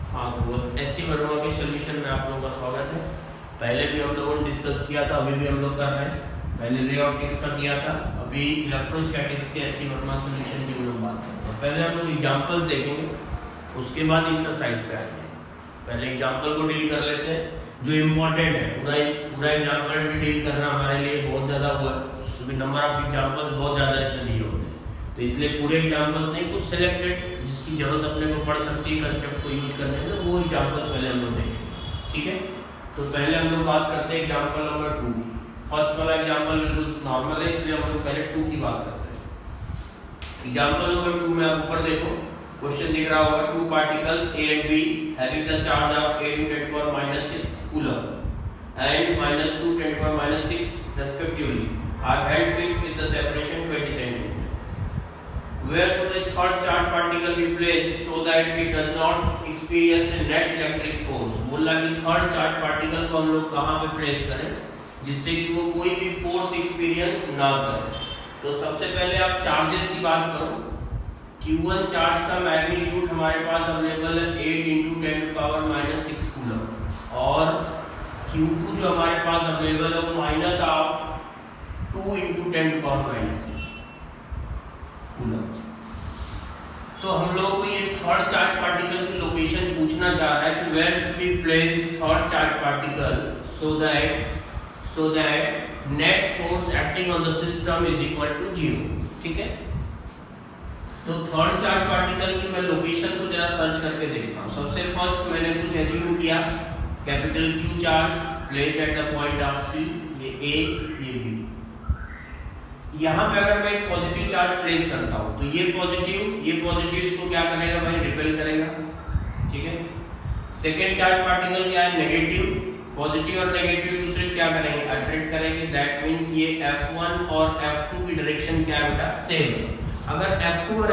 हाँ, तो वो एससी वर्मा के सोल्यूशन में आप लोगों का स्वागत है। पहले भी हम लोगों ने डिस्कस किया था, अभी भी हम लोग कर रहे हैं। पहले रे ऑप्टिक्स का किया था, अभी इलेक्ट्रोस्टैटिक्स के एससी वर्मा सोल्यूशन की हम लोग बात करेंगे। पहले हम लोग एग्जांपल्स देखेंगे, उसके बाद एक्सरसाइज पे आएंगे। पहले एग्जांपल को डील कर लेते हैं जो इम्पोर्टेंट है। पूरा एग्जांपल भी डील करना हमारे लिए बहुत ज़्यादा हुआ, क्योंकि नंबर ऑफ एग्जांपल्स बहुत ज़्यादा इसमें दिए होते हैं, तो इसलिए पूरे एग्जांपल्स नहीं, कुछ सिलेक्टेड जिसकी जरूरत अपने को पड़ सकती है कंसेप्ट को यूज करने में, वो एग्जांपल्स पहले हम लोग देखेंगे। ठीक है, तो पहले हम लोग बात करते हैं एग्जांपल नंबर 2 की। फर्स्ट वाला एग्जांपल बिल्कुल नॉर्मल है, इसलिए हम लोग पहले 2 की बात करते हैं। एग्जांपल नंबर 2 में आप ऊपर देखो, क्वेश्चन दिख रहा होगा, 2 particles A and B having the charge of 8 × 10⁻⁶ coulomb and -2 × 10⁻⁶ respectively are held fixed with the separation 20 cm. Where should the third charged particle be placed so that it does not experience a net electric force? बोला कि third charge particle को हम लोग कहाँ पे place करें जिससे कि वो कोई भी फोर्स एक्सपीरियंस ना करे। तो सबसे पहले आप चार्जेस की बात करो। Q1 चार्ज का मैग्नीट्यूड हमारे पास अवेलेबल है 8 × 10⁻⁶ कूलम, और Q2 जो हमारे पास अवेलेबल है वो -2 × 10⁻⁶ कूलम। तो हम लोग को ये थर्ड चार्ज पार्टिकल की लोकेशन पूछना चाह रहा है कि where should be placed third charge particle so that net force acting on the system is equal to 0। ठीक है, तो थर्ड चार्ज पार्टिकल की मैं लोकेशन को जरा सर्च करके देखता हूँ। सबसे फर्स्ट मैंने कुछ एज्यूम किया, capital Q charge placed at the point of C, ये A ये B। यहाँ पे अगर मैं एक पॉजिटिव चार्ज प्लेस करता हूँ तो ये पॉजिटिव इसको क्या करेगा भाई, रिपेल करेगा। ठीक है, सेकेंड चार्ज पार्टिकल क्या है, नेगेटिव। पॉजिटिव और नेगेटिव दूसरे क्या करेंगे, अट्रैक्ट करेंगे। दैट मींस ये F1 और F2 की डायरेक्शन क्या है बेटा, सेम है। अगर F2 और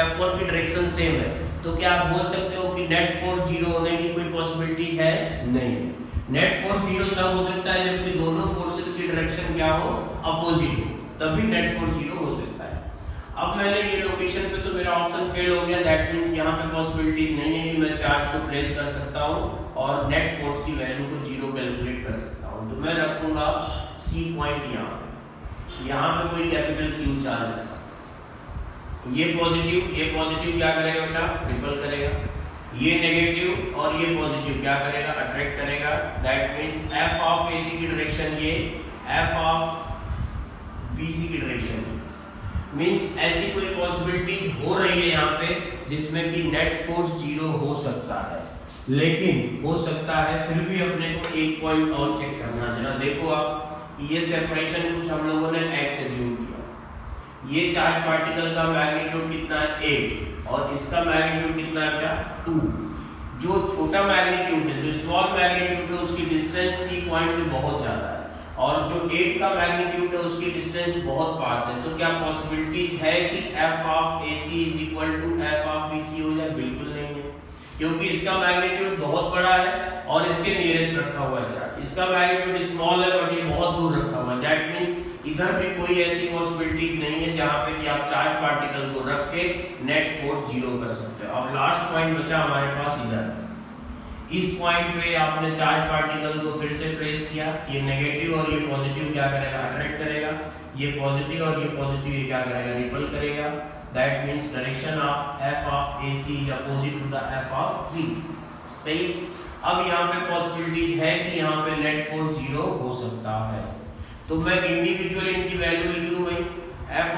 F1 की डायरेक्शन सेम है तो क्या आप बोल सकते हो कि नेट फोर्स 0 होने की कोई पॉसिबिलिटी है? नहीं। नेट फोर्स 0 तब हो सकता है जबकि दोनों फोर्सेस की डायरेक्शन क्या हो, अपोजिट हो, तभी नेट फोर्स 0 हो सकता है। अब मैंने ये लोकेशन पे तो मेरा ऑप्शन फेल हो गया। दैट मींस यहाँ पे पॉसिबिलिटीज नहीं है कि मैं चार्ज को प्लेस कर सकता हूँ और नेट फोर्स की वैल्यू को 0 कैलकुलेट कर सकता हूँ। तो मैं रखूंगा C पॉइंट यहाँ पे कोई कैपिटल Q चार्ज रखा। ये पॉजिटिव क्या करेगा बेटा, रिपल करेगा। ये नेगेटिव और ये पॉजिटिव क्या करेगा, अट्रैक्ट करेगा। That means F of AC की डायरेक्शन ये, F ऑफ BC की डायरेक्शन मींस ऐसी कोई पॉसिबिलिटी हो रही है यहाँ पे जिसमें कि नेट फोर्स 0 हो सकता है, लेकिन हो सकता है फिर भी अपने को एक पॉइंट और चेक करना। जरा देखो आप, ये सेपरेशन कुछ हम लोगों ने x एज्यूम किया। ये चार्ज पार्टिकल का मैग्नीट्यूड कितना है, 8, और इसका मैग्नीट्यूड कितना है बेटा, 2। जो छोटा मैग्नीट्यूड है, जो स्मॉल मैग्नीट्यूड है, उसकी डिस्टेंस C पॉइंट से बहुत ज्यादा है, और जो 8 का मैग्नीट्यूड है उसकी डिस्टेंस बहुत पास है। तो क्या पॉसिबिलिटीज है कि F of AC is equal to F of BC हो जाए? बिल्कुल नहीं है, क्योंकि इसका मैग्नीट्यूड बहुत बड़ा है और इसके नियरेस्ट रखा हुआ है चार्ज। इसका मैग्नीट्यूड स्मॉल है बट ये बहुत दूर रखा हुआ है। दैट मींस इधर भी कोई ऐसी पॉसिबिलिटीज नहीं है जहां पे कि आप चार्ज पार्टिकल को रख के नेट फोर्स 0 कर सकते हो। अब लास्ट पॉइंट बचा हमारे पास इधर, इस पॉइंट पे आपने चार्ज पार्टिकल को फिर से प्लेस किया। ये नेगेटिव और ये पॉजिटिव क्या करेगा, अट्रैक्ट करेगा। ये पॉजिटिव और ये पॉजिटिव ये क्या करेगा, रिपल करेगा। That means direction of F of AC is opposite to the F of BC। सही। अब यहाँ पे पॉसिबिलिटीज है कि यहाँ पे नेट फोर्स 0 हो सकता है। तो मैं इंडिविजुअल इनकी वैल्यू लिख लूं भाई, F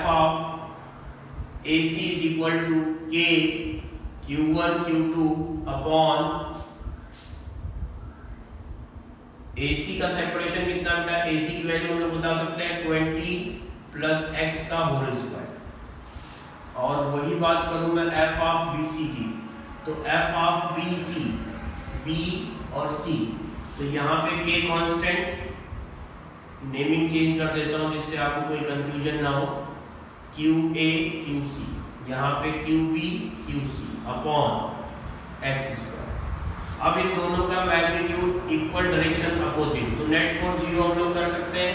of AC is equal to K Q1 Q2 upon AC का सेपरेशन कितना बेटा, AC की वैल्यू हम लोग बता सकते हैं 20 + x का होल स्क्वायर। और वही बात करूं मैं F ऑफ BC की, तो F ऑफ BC, B और C, तो यहाँ पे K कांस्टेंट, नेमिंग चेंज कर देता हूं जिससे आपको कोई कंफ्यूजन ना हो, QA QC, यहाँ पे QB QC upon x square. अब इन दोनों का मैग्नीट्यूड इक्वल डायरेक्शन अपोजिट, तो नेट फोर्स 0 हम लोग कर सकते हैं।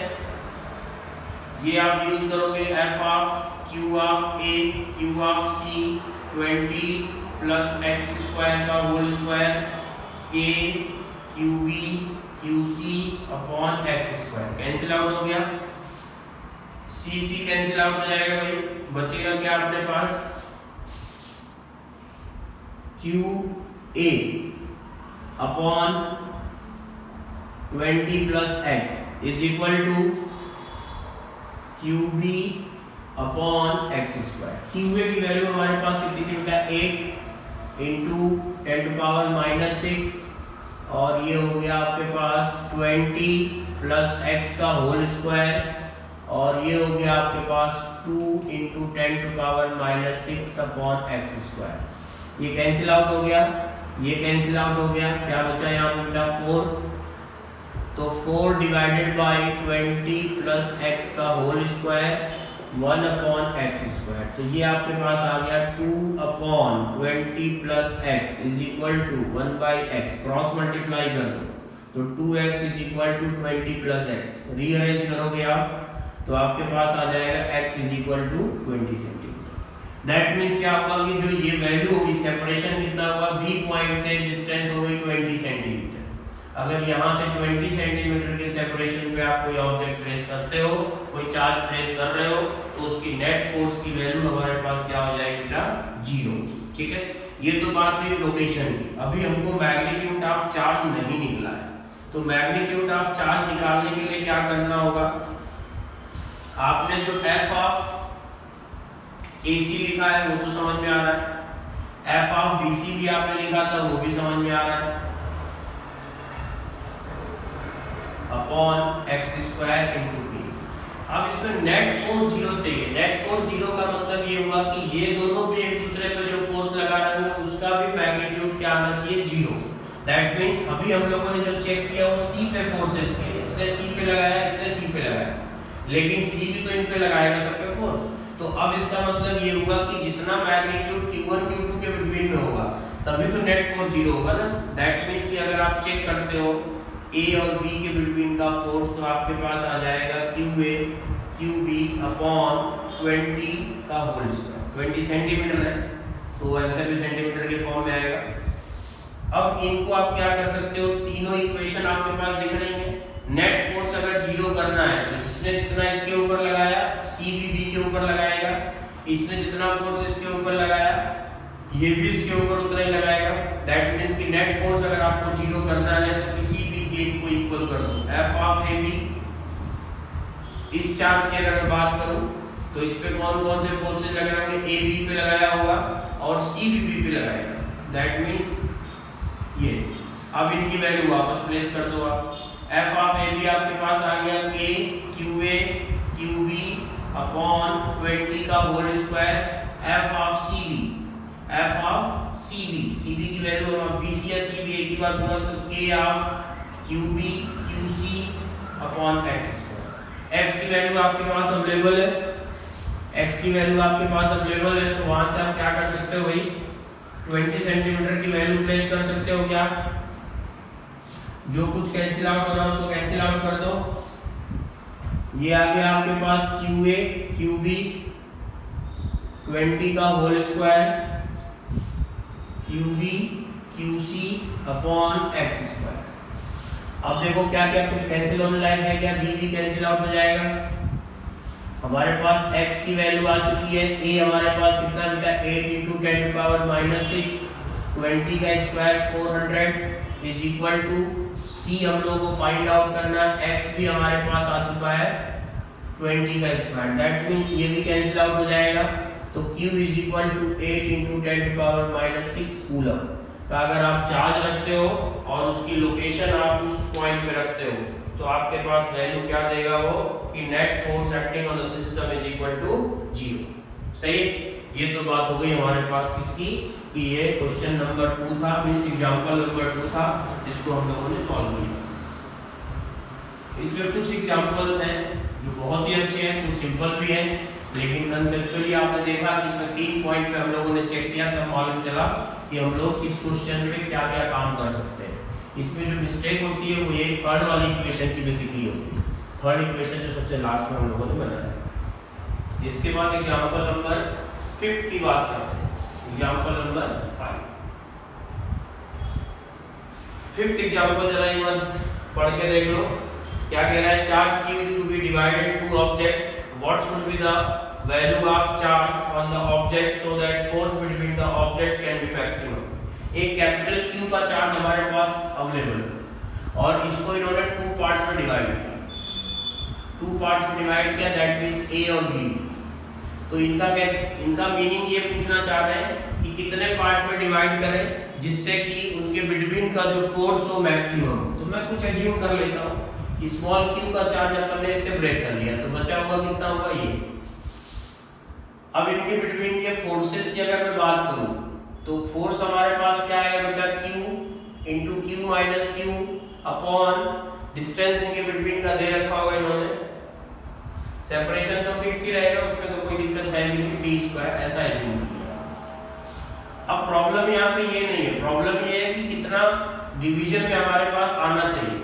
ये आप यूज करोगे F of Q of A Q of C 20 plus X square का होल स्क्वायर के Q B Q C upon x square cancel out हो गया, सी सी कैंसिल आउट हो जाएगा भाई, बचेगा क्या अपने पास Q A upon 20 plus x is equal to Q B upon x square. Q A की वैल्यू हमारे पास कितनी थी बेटा 8 इंटू 10⁻⁶ और ये हो गया आपके पास 20 प्लस एक्स का होल स्क्वायर और ये हो गया आपके पास 2 इंटू 10⁻⁶ अपॉन एक्स स्क्वायर। ये कैंसिल आउट हो गया, ये कैंसिल आउट हो गया, क्या बचा यहाँ पे बेटा 4, तो 4 डिवाइडेड बाई 20 प्लस एक्स का whole square 1 upon x square, तो ये आपके पास आ गया 2 upon 20 plus x is equal to 1 by X, cross multiply कर दो तो 2x is equal to 20 plus X, rearrange करोगे आप तो आपके पास आ जाएगा x is equal to 20 centimetre. That means क्या होगा कि जो ये वैल्यू होगी सेपरेशन कितना होगा, बी पॉइंट से डिस्टेंस हो गई 20 सेंटीमीटर। अगर यहाँ से 20 सेंटीमीटर के सेपरेशन पे आप कोई ऑब्जेक्ट प्लेस करते हो, कोई चार्ज प्लेस कर रहे हो, तो उसकी नेट फोर्स की वैल्यू हमारे पास क्या हो जाएगी बेटा 0। ठीक है, ये तो बात हुई लोकेशन की। अभी हमको मैग्नीट्यूड ऑफ चार्ज नहीं निकला है, तो मैग्नीट्यूड ऑफ चार्ज निकालने के लिए क्या करना होगा, आपने जो एफ ऑफ AC लिखा है वो तो समझ में आ रहा है, एफ ऑफ BC भी आपने लिखा था वो भी समझ में आ रहा है, अपॉन एक्स स्क्वायर इंटू के। अब इसमें नेट फोर्स 0 चाहिए। नेट फोर्स 0 का मतलब ये हुआ कि ये दोनों भी एक दूसरे पे जो फोर्स लगा रहे हैं उसका भी मैग्नीट्यूड क्या आना चाहिए 0। दैट मींस अभी हम लोगों ने जो चेक किया वो C पे फोर्सेस थे, इसने C पे लगाया, इसने C पे लगाया, लेकिन C भी तो इन पे लगाएगा सब पे फोर्स। तो अब इसका मतलब ये हुआ कि जितना मैग्नीट्यूड Q1 Q2 के बिटवीन में होगा तभी तो नेट फोर्स 0 होगा ना। दैट मींस कि अगर आप चेक करते हो A और B के बिटवीन का फोर्स तो आपके पास आ जाएगा QA QB अपॉन 20 का होल स्क्वायर, 20 सेंटीमीटर है तो आंसर भी सेंटीमीटर के फॉर्म में आएगा। अब इनको आप क्या कर सकते हो, तीनों इक्वेशन आपके पास दिख रही है। नेट फोर्स अगर 0 करना है तो इसने जितना इसके ऊपर लगाया C भी B के ऊपर लगाएगा, इसने जितना फोर्स इसके ऊपर लगाया ये भी इसके ऊपर उतना ही लगाएगा। दैट मींस कि नेट फोर्स अगर आपको 0 करना है तो किसी भी गेट को इक्वल कर दो, एफ ऑफ AB। इस चार्ज की अगर मैं बात करूं तो इस पे कौन कौन से फोर्सेस लग रहे होंगे, A B पे लगाया होगा और C भी B पे लगाएगा। दैट मींस ये अब इनकी वैल्यू वापस प्लेस कर दो आप, एफ ऑफ AB आपके पास आ गया K QA QB अपॉन 20 का whole square, F of CB की वैल्यू हम BC या CB एक ही बात हुआ तो K of QB QC upon x square. x की वैल्यू आपके पास अवेलेबल है, x की वैल्यू आपके पास अवेलेबल है तो वहां से आप क्या कर सकते हो भाई 20 सेंटीमीटर की वैल्यू प्लेस कर सकते हो। क्या जो कुछ कैंसिल आउट हो रहा है उसको कैंसिल आउट कर दो। ये आ गया आपके पास QA QB 20 का whole square QB QC upon x square. अब देखो क्या क्या कुछ कैंसिल होने लायक है क्या, B भी कैंसिल आउट हो जाएगा। हमारे पास x की वैल्यू आ चुकी है, A हमारे पास कितना बेटा 8 इंटू 10⁻⁶, 20 का square 400 is equal to C हम लोगों को फाइंड आउट करना है, x भी हमारे पास आ चुका है 20 का स्क्वायर। दैट मींस ये भी कैंसिल आउट हो जाएगा तो Q is equal to 8 into 10⁻⁶ coulomb. तो अगर आप चार्ज रखते हो और उसकी लोकेशन आप उस पॉइंट पे रखते हो तो आपके पास वैल्यू क्या देगा वो कि net force acting on the system is equal to 0। सही, ये तो बात हो गई हमारे पास किसकी कि ये क्वेश्चन नंबर 2 था, मींस एग्जांपल नंबर 2 था जिसको हम लोगों ने सॉल्व किया। इसमें कुछ एग्जांपल्स हैं जो बहुत ही अच्छे हैं, कुछ सिंपल भी हैं, लेकिन कंसेप्चुअली आपने देखा कि इसमें 3 पॉइंट पे हम लोगों ने चेक किया तब मालूम चला कि हम लोग इस क्वेश्चन पे क्या क्या काम कर सकते हैं। इसमें जो मिस्टेक होती है वो ये थर्ड वाली इक्वेशन की बेसिकली होती है, थर्ड इक्वेशन जो सबसे लास्ट में हम लोगों ने बनाया। इसके बाद एग्जांपल नंबर 5 की बात करते हैं। एग्जांपल नंबर 5th एग्जांपल जरा एक बार पढ़ के देख लो क्या कह रहा है। Charge q is to be divided into objects. What should be the value of charge on the object so that force between the objects can be maximum? एक कैपिटल Q का चार्ज हमारे पास अवेलेबल है और इसको इन्होंने 2 parts में divide किया। 2 पार्ट्स में डिवाइड किया, दैट मींस A और B। तो इनका मीनिंग ये पूछना चाह रहे हैं कि कितने पार्ट में डिवाइड करें जिससे कि उनके बिटवीन का जो फोर्स हो मैक्सिमम। तो मैं कुछ एज्यूम कर लेता हूँ कि स्मॉल q का चार्ज अपन ने इससे ब्रेक कर लिया, तो बचा हुआ कितना होगा ये। अब इनके बिटवीन के फोर्सेस की अगर मैं बात करूं तो फोर्स हमारे पास क्या आएगा बेटा, q into Q minus Q upon distance इनके बिटवीन का दे रखा होगा इन्होंने। सेपरेशन तो फिक्स ही रहेगा, उसमें तो कोई दिक्कत है नहीं, d2 ऐसा एज्यूम किया। अब प्रॉब्लम यहाँ पे ये नहीं है, प्रॉब्लम ये है कि कितना डिवीजन में हमारे पास आना चाहिए।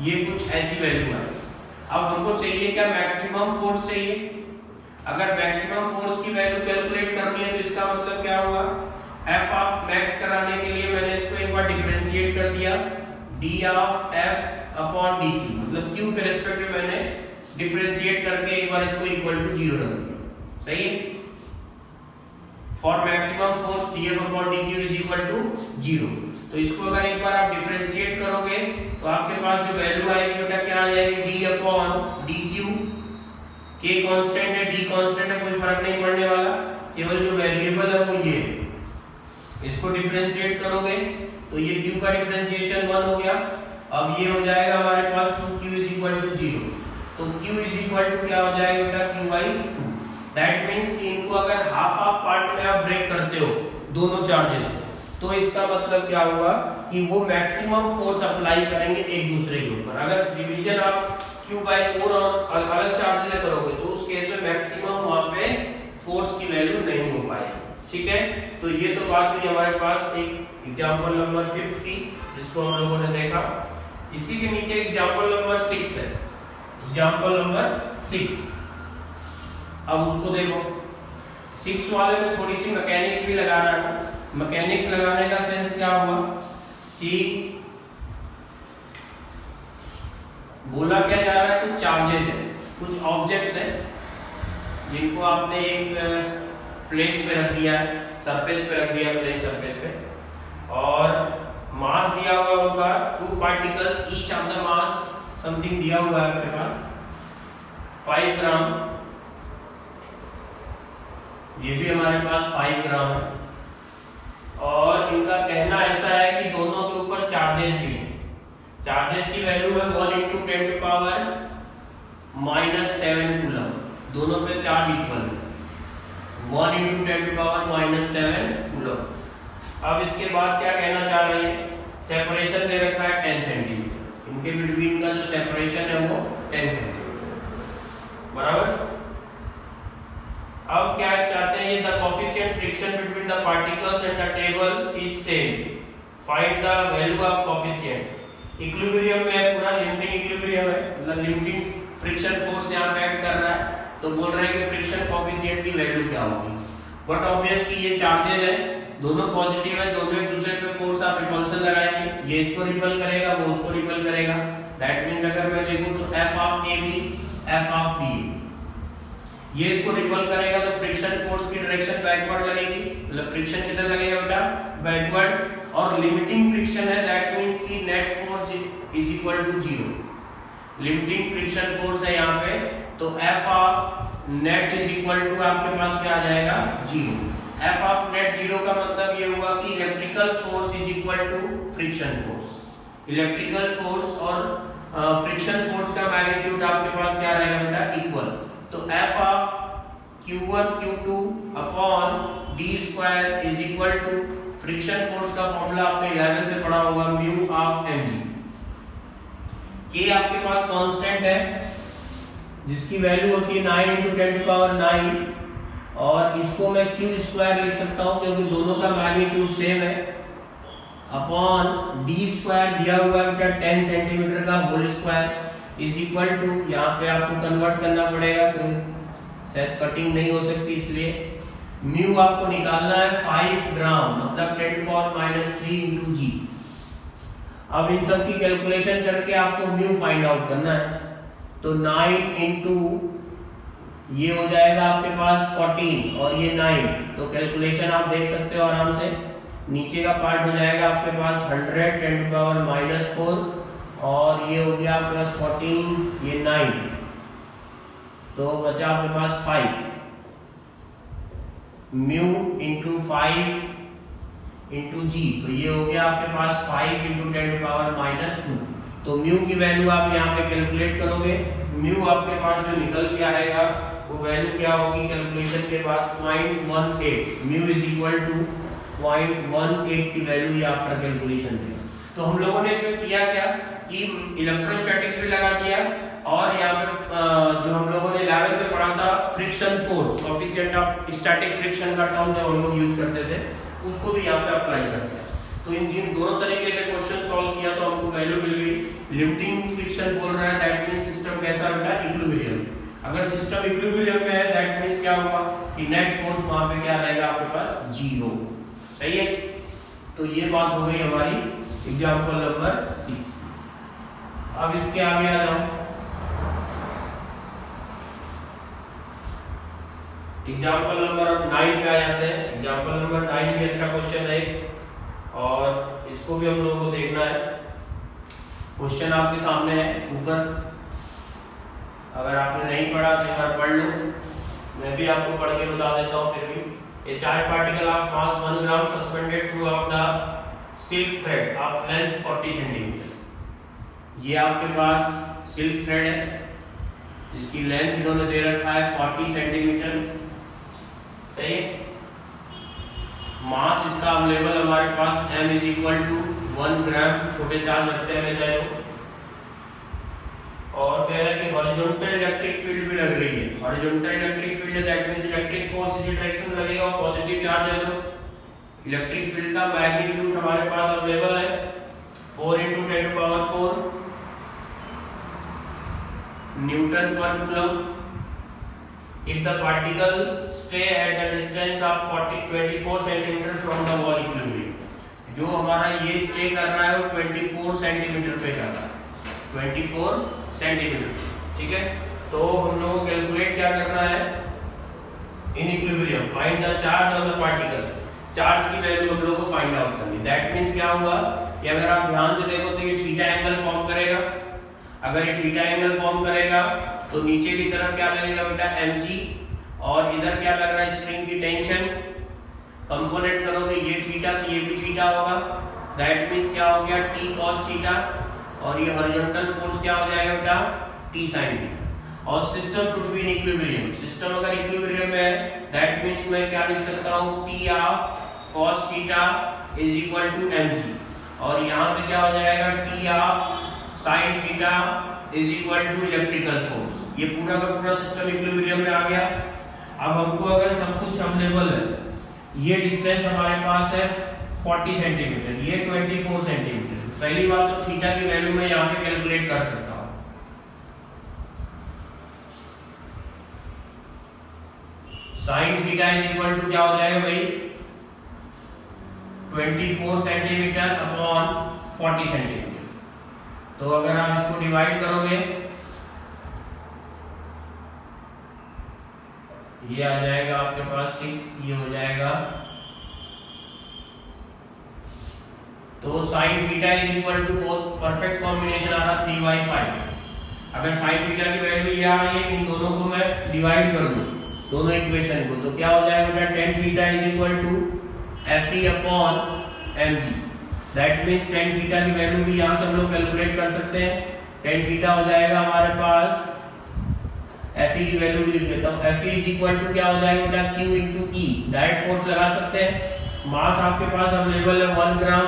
ये कुछ ऐसी वैल्यू है। अब हमको चाहिए क्या, मैक्सिमम फोर्स चाहिए। अगर मैक्सिमम फोर्स की वैल्यू कैलकुलेट करनी है तो इसका मतलब क्या होगा, f ऑफ मैक्स कराने के लिए मैंने इसको एक बार डिफरेंशिएट कर दिया d of f upon dq, मतलब q के रिस्पेक्ट में मैंने डिफरेंशिएट करके एक बार इसको इक्वल टू 0 रख दिया। सही है। For maximum force df upon dq is equal to 0। तो इसको अगर एक बार आप डिफरेंशिएट करोगे तो आपके पास जो वैल्यू आएगी बेटा क्या आ जाएगी, d upon dq। k constant है, d कांस्टेंट है, कोई फर्क नहीं पड़ने वाला, केवल जो वेरिएबल है वो ये। इसको डिफरेंशिएट करोगे तो ये q का डिफरेंशिएशन 1 हो गया। अब ये हो जाएगा हमारे पास 2q इज इक्वल टू 0। तो q इज इक्वल टू क्या हो जाएगा बेटा, q बाई 2। दैट मींस कि इनको अगर हाफ हाफ पार्ट में आप ब्रेक करते हो दोनों चार्जेस, तो इसका मतलब क्या होगा कि वो मैक्सिमम फोर्स अप्लाई करेंगे एक दूसरे के ऊपर। अगर डिवीजन आप q/4 और अलग चार्ज ले करोगे तो उस केस में मैक्सिमम वहां पे फोर्स की वैल्यू नहीं हो पाएगी। ठीक है, तो ये तो बात हुई हमारे पास एक एग्जांपल नंबर 5 की, जिसको हम लोगों ने देखा। इसी के नीचे एग्जांपल नंबर 6 है। एग्जांपल नंबर 6, अब उसको देखो। 6 वाले में थोड़ी सी मैकेनिक्स भी लगा रहा हूं। मैकेनिक्स लगाने का सेंस क्या हुआ कि बोला क्या जा रहा है, कुछ चार्जेज है, कुछ ऑब्जेक्ट्स हैं जिनको आपने एक प्लेस पे रख दिया है, सरफेस पे रख दिया, प्लेन सरफेस पे, और मास दिया हुआ होगा 2 particles, each of the mass something दिया हुआ है आपके पास 5 ग्राम। ये भी हमारे पास 5 ग्राम है। और इनका कहना ऐसा है कि दोनों के ऊपर चार्जेस भी हैं। चार्जेस की वैल्यू है 1 × 10⁻⁻7 कूलम। दोनों पे चार्ज इक्वल है, 1 × 10⁻⁻7 कूलम। अब इसके बाद क्या कहना चाह रहे हैं, सेपरेशन दे रखा है 10 सेंटीमीटर। इनके बिटवीन का जो सेपरेशन है वो 10 सेंटीमीटर, बराबर। अब क्या चाहते हैं ये, the coefficient friction between the particles and the table is same, find the value of coefficient. Equilibrium में है पूरा, लिमिटिंग इक्विलिब्रियम है, मतलब लिमिटिंग फ्रिक्शन फोर्स यहां पे एक्ट कर रहा है, तो बोल रहे हैं कि फ्रिक्शन कोफिशिएंट की वैल्यू क्या होगी। बट ऑब्वियसली ये चार्जेज है, दोनों पॉजिटिव है, दोनों एक दूसरे पे फोर्स ऑफ रिपल्शन लगाएंगे, ये इसको रिपल करेगा, वो उसको रिपल करेगा। दैट मींस अगर मैं देखूं तो F of AB, F of B, ये इसको रिपल करेगा तो फ्रिक्शन फोर्स की डायरेक्शन बैकवर्ड लगेगी, मतलब फ्रिक्शन किधर लगेगा बेटा, बैकवर्ड। और लिमिटिंग फ्रिक्शन है, दैट मींस कि net force is equal to 0। Limiting friction force है यहाँ पे, तो F of net is equal to आपके पास क्या आ जाएगा, 0। F ऑफ नेट 0 का मतलब ये हुआ कि electrical force is equal to friction force. Electrical force और फ्रिक्शन फोर्स का मैग्नीट्यूड आपके पास क्या रहेगा बेटा, इक्वल। तो F of Q1 Q2 upon d² is equal to friction force का फॉर्मूला आपने 11th में पढ़ा होगा, म्यू ऑफ mg। K आपके पास कांस्टेंट है जिसकी वैल्यू होती है 9 × 10⁹, और इसको मैं q² लिख सकता हूं क्योंकि दोनों का मैग्नीट्यूड सेम है, अपॉन d² दिया हुआ है बेटा 10 सेंटीमीटर का whole square. Is equal to, यहाँ पे आपको कन्वर्ट करना पड़ेगा तो शायद कटिंग नहीं हो सकती इसलिए म्यू आपको निकालना है 5 ग्राम मतलब 10⁻³ इंटू जी। अब इन सब की कैलकुलेशन करके आपको म्यू फाइंड आउट करना है। तो 9 इंटू ये हो जाएगा आपके पास 14 और ये 9, तो कैलकुलेशन आप देख सकते हो आराम से। नीचे का पार्ट हो जाएगा आपके पास 100 10⁻⁻4 और ये हो गया आपके पास 14, ये 9, तो बचा आपके पास 5 म्यू इंटू 5 इंटू जी, तो ये हो गया आपके पास 5 इंटू 10⁻²। तो म्यू की वैल्यू आप यहाँ पे कैलकुलेट करोगे, म्यू आपके पास जो निकल के आएगा वो वैल्यू क्या होगी कैलकुलेशन के बाद 0.18, म्यू इज इक्वल टू 0.18 की वैल्यू ये आफ्टर कैलकुलेशन देगा। तो हम लोगों ने इसमें किया क्या कि इलेक्ट्रोस्टैटिक्स भी लगा दिया और यहाँ पे जो हम लोगों ने 11th में पढ़ा था friction force, coefficient of static friction का टर्म जो हम लोग यूज करते थे उसको भी यहाँ पे अप्लाई करते हैं। तो इन दोनों तरीके से क्वेश्चन सॉल्व किया तो हमको वैल्यू मिल गई। लिमिटिंग फ्रिक्शन बोल रहा है दैट मींस सिस्टम कैसा होगा इक्विलिब्रियम। अगर सिस्टम इक्विलिब्रियम में है दैट मींस क्या होगा कि नेट फोर्स वहां पे क्या रहेगा आपके पास 0। सही है, तो ये बात हो गई हमारी एग्जांपल नंबर 6। अब इसके आगे आ जाओ, एग्जांपल नंबर 9 पे आ जाते हैं। एग्जांपल नंबर 9 भी अच्छा क्वेश्चन है और इसको भी हम लोगों को देखना है। क्वेश्चन आपके सामने है ऊपर, अगर आपने नहीं पढ़ा तो एक बार पढ़ लो, मैं भी आपको पढ़ के बता देता हूँ फिर भी। A charged particle of mass 1 gram suspended throughout the silk thread of length 40 cm। ये आपके पास सिल्क थ्रेड है जिसकी लेंथ इन्होंने दे रखा है 40 सेंटीमीटर। सही है, मास इसका अवेलेबल हमारे पास m इज इक्वल टू 1 ग्राम, छोटे चार्ज रखते हैं हमेशा लोग। और कह रहा है कि हॉरिजॉन्टल इलेक्ट्रिक फील्ड भी लग रही है। Horizontal electric field that means electric force इसी डायरेक्शन में लगेगा और पॉजिटिव चार्ज है तो इलेक्ट्रिक फील्ड का मैग्नीट्यूड हमारे पास अवेलेबल है 4 × 10⁻⁴ न्यूटन पर coulomb. if the particle stay at the distance of 24 cm from the wall equilibrium, जो हमारा ये स्टे कर रहा है वो 24 सेंटीमीटर पे कर रहा है, 24 सेंटीमीटर। ठीक है, तो हम लोगों को कैलकुलेट क्या करना है in equilibrium, find the charge of the particle. Charge की वैल्यू हम लोगों को फाइंड आउट करनी। दैट मींस क्या हुआ कि अगर आप ध्यान से देखो तो ये थीटा एंगल फॉर्म करेगा। अगर ये थीटा एंगल फॉर्म करेगा तो नीचे की तरफ क्या लगेगा बेटा mg, और इधर क्या लग रहा है स्ट्रिंग की टेंशन। कंपोनेंट करोगे ये थीटा तो ये भी थीटा होगा, दैट मींस क्या हो गया t cos थीटा, और ये हॉरिजॉन्टल फोर्स क्या हो जाएगा बेटा t sin थीटा। और system should be in equilibrium. System अगर इक्विलिब्रियम में है दैट मींस मैं क्या लिख सकता हूं t of cos theta is equal to mg, और यहां से क्या हो जाएगा t of sin theta is equal to electrical force. ये पूरा का पूरा सिस्टम इक्विलिब्रियम में आ गया। अब हमको अगर सब कुछ अवेलेबल है, ये डिस्टेंस हमारे पास है 40 सेंटीमीटर, ये 24 सेंटीमीटर। पहली बात तो थीटा की वैल्यू मैं यहाँ पे कैलकुलेट कर सकता हूँ। Sine theta is equal to क्या हो जाएगा भाई 24 सेंटीमीटर अपॉन 40 सेंटीमीटर। तो अगर आप इसको डिवाइड करोगे ये आ जाएगा आपके पास 6, ये हो जाएगा, तो sin theta is equal to बहुत परफेक्ट कॉम्बिनेशन आ रहा 3/5। अगर sin थीटा की वैल्यू ये आ रही है, इन दोनों को मैं डिवाइड कर दूं दोनों इक्वेशन को, तो क्या हो जाएगा बेटा tan theta is equal to Fe upon mg। That means tan theta की वैल्यू भी यहां से हम लोग कैलकुलेट कर सकते हैं। tan थीटा हो जाएगा हमारे पास, Fe की वैल्यू भी लिख लेता हूं, Fe इज इक्वल टू क्या हो जाएगा बेटा Q into E। Direct force लगा सकते हैं। मास आपके पास अवेलेबल है 1 ग्राम,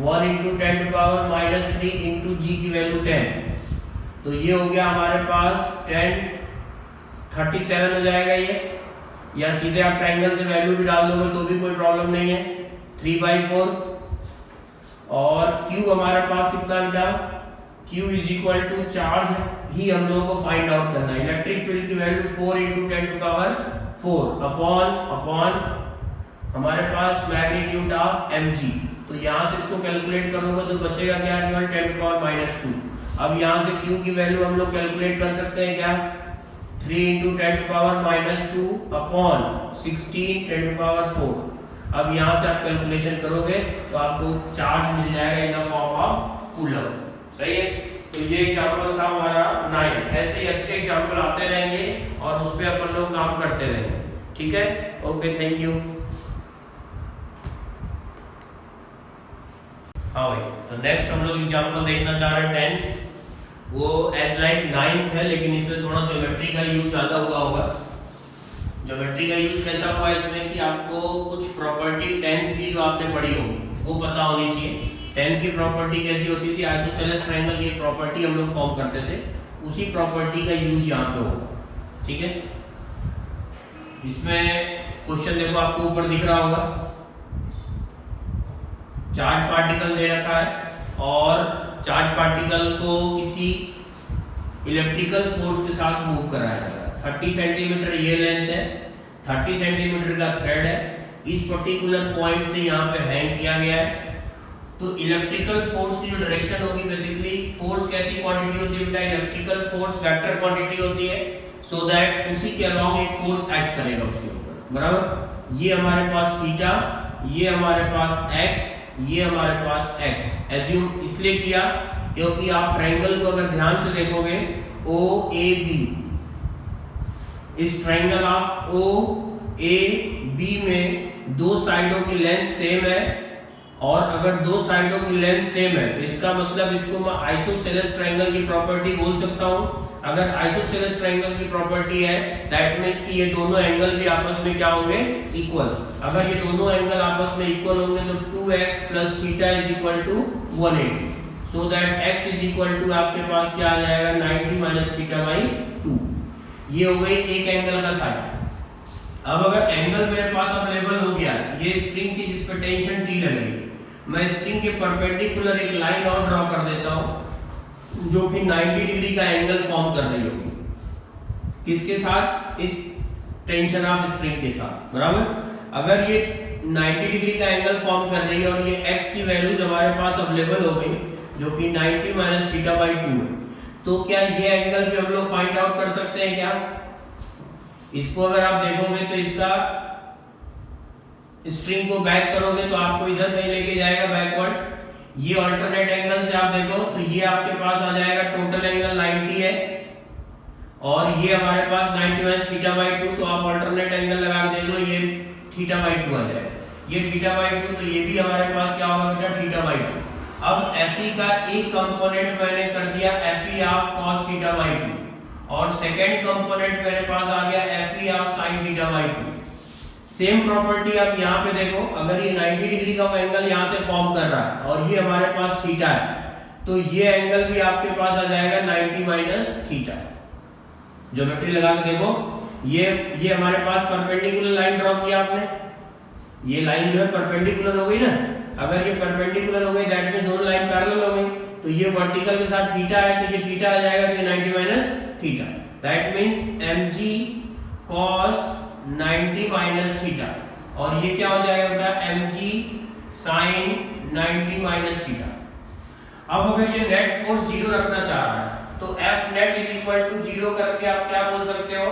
1 × 10⁻³ इंटू जी की वैल्यू 10, तो ये हो गया हमारे पास 1037 हो जाएगा ये, या सीधे आप ट्रायंगल से वैल्यू भी डाल दोगे तो भी कोई प्रॉब्लम नहीं है, 3/4। और Q हमारे पास कितना बेटा Q is equal to charge ही हम लोगों को फाइंड आउट करना है। इलेक्ट्रिक फील्ड की वैल्यू 4 × 10⁴ अपॉन हमारे पास मैग्नीट्यूड ऑफ mg। तो यहाँ से इसको कैलकुलेट करोगे तो बचेगा क्या, केवल 10⁻²। अब यहाँ से Q की वैल्यू हम लोग कैलकुलेट कर सकते हैं क्या, 3 × 10⁻² अपॉन 16 10⁴। अब यहाँ से आप कैलकुलेशन करोगे तो आपको चार्ज मिल जाएगा in the form of coulomb. सही है। तो ये एग्जांपल था हमारा 9। ऐसे ही अच्छे एग्जांपल आते रहेंगे और उस पे अपन लोग काम करते रहेंगे। ठीक है, ओके, थैंक यू। हाँ भाई, तो नेक्स्ट हम लोग एग्जांपल देखना चाह रहे हैं 10। वो एज लाइक 9th है, लेकिन इसमें थोड़ा ज्योमेट्री का यूज ज्यादा हुआ होगा। ज्योमेट्री का यूज कैसा हुआ इसमें कि आपको कुछ प्रॉपर्टी 10th की जो आपने पढ़ी होगी वो पता होनी चाहिए। 10th की प्रॉपर्टी कैसी होती थी, आइसोसेलेस ट्रायंगल की प्रॉपर्टी हम लोग फॉर्म करते थे, उसी प्रॉपर्टी का यूज यहाँ पे होगा। ठीक है, इसमें क्वेश्चन देखो आपको ऊपर दिख रहा होगा, चार्ज पार्टिकल दे रखा है और चार्ज पार्टिकल को किसी इलेक्ट्रिकल फोर्स के साथ मूव कराया जा रहा है। 30 सेंटीमीटर ये लेंथ है, 30 सेंटीमीटर का थ्रेड है, इस पर्टिकुलर पॉइंट से यहाँ पे हैंग किया गया है। तो इलेक्ट्रिकल फोर्स की जो डायरेक्शन होगी, बेसिकली फोर्स कैसी क्वांटिटी होती है बेटा, इलेक्ट्रिकल फोर्स वेक्टर क्वांटिटी होती है, सो दैट उसी के अलोंग एक फोर्स एक्ट करेगा उसके ऊपर, बराबर। ये हमारे पास थीटा, ये हमारे पास एक्स, ये हमारे पास एक्स एज्यूम इसलिए किया क्योंकि आप ट्रायंगल को अगर ध्यान से देखोगे ओ ए बी, इस triangle of O A B में दो साइडों की लेंथ सेम है, और अगर दो साइडों की लेंथ सेम है तो इसका मतलब इसको मैं आइसोसेलेस ट्रायंगल की प्रॉपर्टी बोल सकता हूं। अगर आइसोसेलेस ट्रायंगल की प्रॉपर्टी है दैट मींस कि ये दोनों एंगल भी आपस में क्या होंगे, इक्वल। अगर ये दोनों एंगल आपस में इक्वल होंगे तो 2x + θ = 180, सो दैट x = आपके पास क्या आ जाएगा, 90 - θ/2। ये हो गई एक एंगल का साइड। अब अगर एंगल मेरे पास अवेलेबल हो गया, ये स्प्रिंग की जिस पे टेंशन T लग रही है, मैं स्प्रिंग के परपेंडिकुलर एक लाइन और ड्रॉ कर देता हूं जो कि 90 डिग्री का एंगल फॉर्म कर रही होगी, किसके साथ, इस टेंशन ऑफ स्प्रिंग के साथ, बराबर। अगर ये 90 डिग्री का एंगल फॉर्म कर रही है और ये x की वैल्यूज हमारे पास अवेलेबल हो गई जो कि 90 - θ/2 है, तो क्या ये एंगल भी हम लोग फाइंड आउट कर सकते हैं क्या। इसको अगर आप देखोगे तो इसका स्ट्रिंग को बैक करोगे तो आपको इधर कहीं लेके जाएगा बैकवर्ड। ये अल्टरनेट एंगल से आप देखो तो ये आपके पास आ जाएगा, टोटल एंगल 90 है और ये हमारे पास 90 - θ/2, तो आप अल्टरनेट एंगल लगा के देख लो, ये θ/2 आ जाएगा। ये θ/2 तो ये भी हमारे पास क्या होगा बेटा, θ/2। अब FE का एक कंपोनेंट मैंने कर दिया FE ऑफ cos θ/2 और सेकंड कंपोनेंट मेरे पास आ गया FE of sin θ/2। Same property आप यहाँ पे देखो, अगर ये 90 डिग्री का एंगल यहाँ से फॉर्म कर रहा है और ये हमारे पास थीटा है, तो ये एंगल भी आपके पास आ जाएगा 90 - θ। ज्योमेट्री लगा के देखो, ये हमारे पास परपेंडिकुलर लाइन ड्रॉ किया आपने, ये लाइन जो है परपेंडिकुलर हो गई ना। अगर ये परपेंडिकुलर हो गई दैट मींस दोनों लाइन पैरेलल हो गई, तो ये वर्टिकल के साथ थीटा है तो ये थीटा आ जाएगा, तो 90 - θ, दैट मींस mg cos 90 - θ, और ये क्या हो जाएगा बेटा, mg sin 90 - θ। अब अगर ये नेट फोर्स 0 रखना चाह रहा है तो F net = 0 करके आप क्या बोल सकते हो,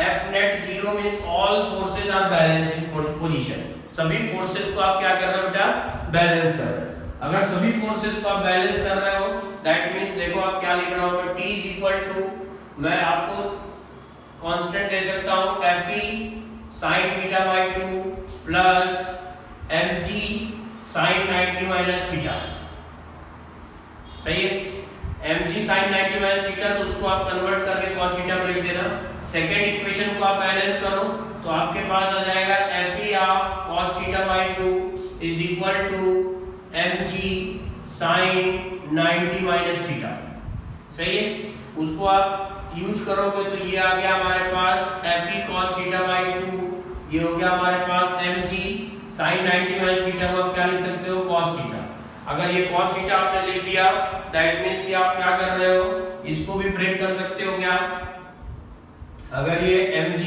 F net 0 means all forces are balance in position. सभी फोर्सेस को आप क्या कर रहे हो बेटा, बैलेंस कर रहे हो। अगर सभी फोर्सेस को आप बैलेंस कर रहे हो दैट मींस देखो आप क्या लिख रहा हूं, T = मैं आपको कांस्टेंट दे सकता हूं Fe sin θ/2 plus mg sin 90 - θ। सही है, mg sin 90 - θ, तो उसको आप कन्वर्ट करके cos θ में लिख देना। सेकंड इक्वेशन को आप बैलेंस करो तो आपके पास आ जाएगा Fe of cos θ/2 = mg sin 90 - θ। सही है, उसको आप यूज करोगे तो ये आ गया हमारे पास Fe cos θ/2, ये हो गया हमारे पास mg sin 90 - θ को आप क्या लिख सकते हो, cos θ। अगर ये cos θ आपने लिख दिया दैट मीन्स कि आप क्या कर रहे हो, इसको भी ब्रेक कर सकते हो क्या, अगर ये mg